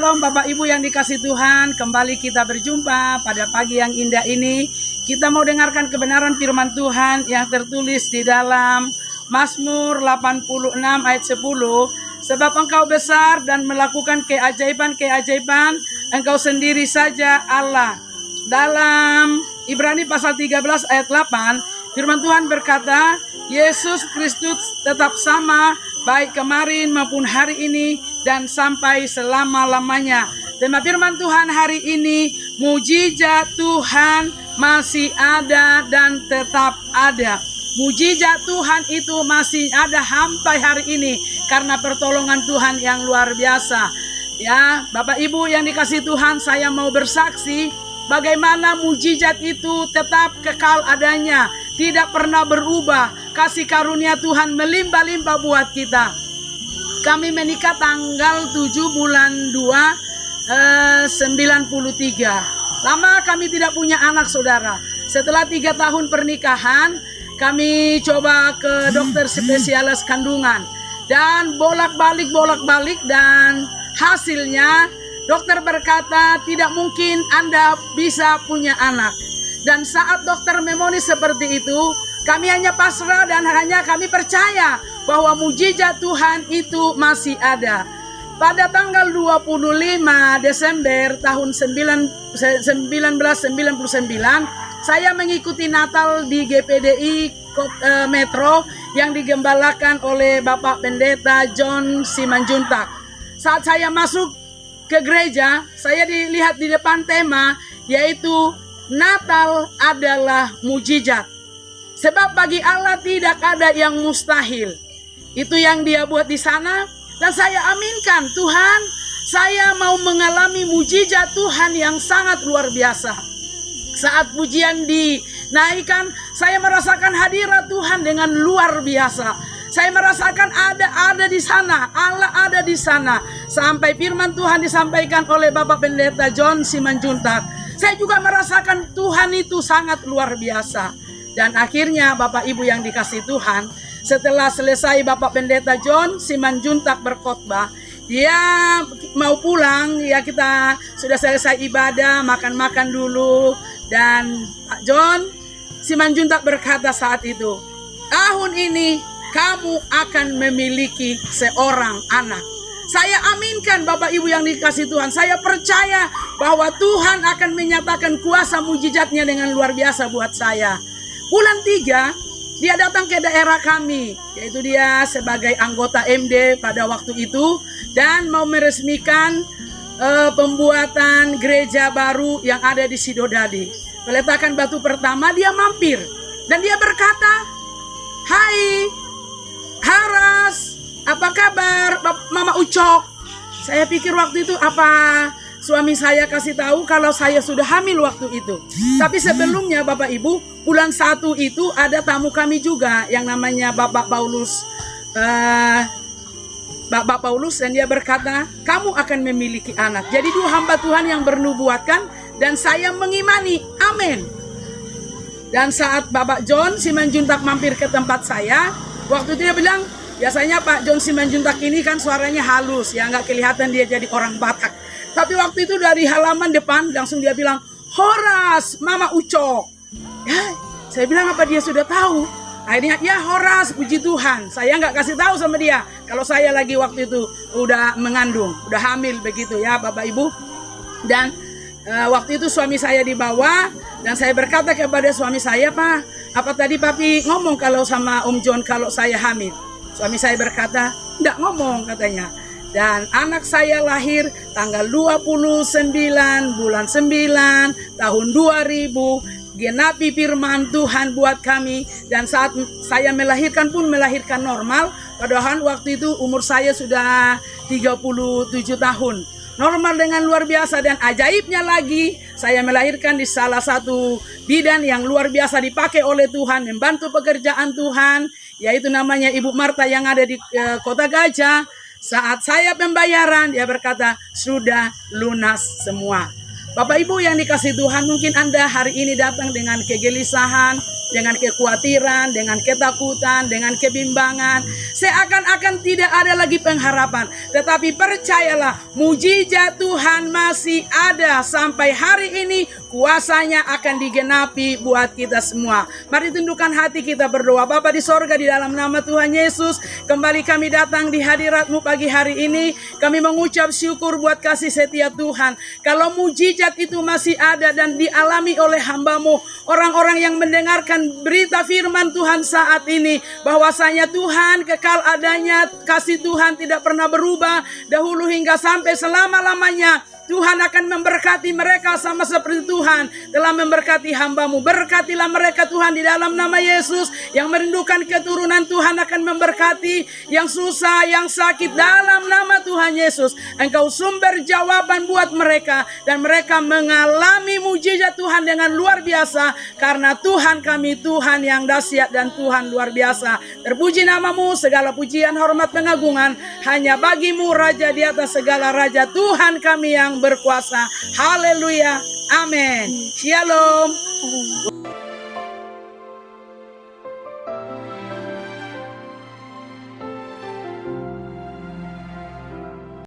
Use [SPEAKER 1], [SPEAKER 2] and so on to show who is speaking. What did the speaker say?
[SPEAKER 1] Shalom Bapak Ibu yang dikasih Tuhan, kembali kita berjumpa pada pagi yang indah ini. Kita mau dengarkan kebenaran firman Tuhan yang tertulis di dalam Mazmur 86 ayat 10. Sebab engkau besar dan melakukan keajaiban-keajaiban, engkau sendiri saja Allah. Dalam Ibrani pasal 13 ayat 8, firman Tuhan berkata, Yesus Kristus tetap sama baik kemarin maupun hari ini dan sampai selama-lamanya. Tema firman Tuhan hari ini, mujizat Tuhan masih ada dan tetap ada. Mujizat Tuhan itu masih ada sampai hari ini karena pertolongan Tuhan yang luar biasa. Ya, Bapak Ibu yang dikasih Tuhan, saya mau bersaksi bagaimana mujizat itu tetap kekal adanya, tidak pernah berubah. Kasih karunia Tuhan melimpah-limpah buat kita. Kami menikah tanggal 7 bulan 2 93. Lama kami tidak punya anak, saudara. Setelah 3 tahun pernikahan, kami coba ke dokter spesialis kandungan. Dan bolak-balik dan hasilnya dokter berkata tidak mungkin Anda bisa punya anak. Dan saat dokter memonis seperti itu, kami hanya pasrah dan hanya kami percaya bahwa mujizat Tuhan itu masih ada. Pada tanggal 25 Desember tahun 1999, saya mengikuti Natal di GPDI Metro yang digembalakan oleh Bapak Pendeta John Simanjuntak. Saat saya masuk ke gereja, saya dilihat di depan tema yaitu Natal adalah mujizat. Sebab bagi Allah tidak ada yang mustahil. Itu yang Dia buat di sana. Dan saya aminkan, Tuhan, saya mau mengalami mujizat Tuhan yang sangat luar biasa. Saat pujian dinaikkan, saya merasakan hadirat Tuhan dengan luar biasa. Saya merasakan ada di sana, Allah ada di sana. Sampai firman Tuhan disampaikan oleh Bapak Pendeta John Simanjuntak. Saya juga merasakan Tuhan itu sangat luar biasa. Dan akhirnya Bapak Ibu yang dikasih Tuhan, setelah selesai Bapak Pendeta John Simanjuntak berkhotbah, dia mau pulang, ya kita sudah selesai ibadah, makan-makan dulu. Dan Pak John Simanjuntak berkata saat itu, tahun ini kamu akan memiliki seorang anak. Saya aminkan Bapak Ibu yang dikasih Tuhan. Saya percaya bahwa Tuhan akan menyatakan kuasa mujizatnya dengan luar biasa buat saya. Bulan 3, dia datang ke daerah kami, yaitu dia sebagai anggota MD pada waktu itu, dan mau meresmikan pembuatan gereja baru yang ada di Sidodadi. Peletakan batu pertama dia mampir, dan dia berkata, "Hai, Haras, apa kabar Mama Ucok?" Saya pikir waktu itu apa suami saya kasih tahu kalau saya sudah hamil waktu itu. Tapi sebelumnya Bapak Ibu, bulan 1 itu ada tamu kami juga yang namanya Bapak Paulus. Bapak Paulus, dan dia berkata, kamu akan memiliki anak. Jadi 2 hamba Tuhan yang bernubuatkan dan saya mengimani. Amin. Dan saat Bapak John Simanjuntak mampir ke tempat saya, waktu itu dia bilang, biasanya Pak John Simanjuntak ini kan suaranya halus, ya nggak kelihatan dia jadi orang Batak. Tapi waktu itu dari halaman depan langsung dia bilang, Horas, Mama Ucok. Ya, saya bilang apa dia sudah tahu? Akhirnya, ya Horas, puji Tuhan. Saya nggak kasih tahu sama dia kalau saya lagi waktu itu udah mengandung, udah hamil begitu ya Bapak Ibu. Dan waktu itu suami saya dibawa dan saya berkata kepada suami saya, Pak, apa tadi Papi ngomong kalau sama Om John kalau saya hamil? Suami saya berkata, enggak ngomong katanya. Dan anak saya lahir tanggal 29 bulan 9 tahun 2000. Genapi firman Tuhan buat kami. Dan saat saya melahirkan pun melahirkan normal. Padahal waktu itu umur saya sudah 37 tahun. Normal dengan luar biasa. Dan ajaibnya lagi, saya melahirkan di salah satu bidan yang luar biasa dipakai oleh Tuhan, membantu pekerjaan Tuhan, yaitu namanya Ibu Marta yang ada di Kota Gajah. Saat saya pembayaran, dia berkata, sudah lunas semua. Bapak Ibu yang dikasih Tuhan, mungkin Anda hari ini datang dengan kegelisahan, dengan kekhawatiran, dengan ketakutan, dengan kebimbangan. Seakan-akan tidak ada lagi pengharapan. Tetapi percayalah, mujizat Tuhan masih ada sampai hari ini. Kuasanya akan digenapi buat kita semua. Mari tundukkan hati kita berdoa. Bapa di sorga, di dalam nama Tuhan Yesus, kembali kami datang di hadirat-Mu pagi hari ini. Kami mengucap syukur buat kasih setia Tuhan. Kalau mujizat itu masih ada dan dialami oleh hamba-Mu, orang-orang yang mendengarkan berita firman Tuhan saat ini, bahwasanya Tuhan kekal adanya, kasih Tuhan tidak pernah berubah, dahulu hingga sampai selama-lamanya. Tuhan akan memberkati mereka sama seperti Tuhan telah memberkati hamba-Mu. Berkatilah mereka Tuhan di dalam nama Yesus. Yang merindukan keturunan, Tuhan akan memberkati. Yang susah, yang sakit, dalam nama Tuhan Yesus, Engkau sumber jawaban buat mereka. Dan mereka mengalami mujizat Tuhan dengan luar biasa. Karena Tuhan kami Tuhan yang dahsyat dan Tuhan luar biasa. Terpuji nama-Mu, segala pujian, hormat, pengagungan hanya bagi-Mu, Raja di atas segala raja, Tuhan kami yang berkuasa. Haleluya. Amin. Shalom.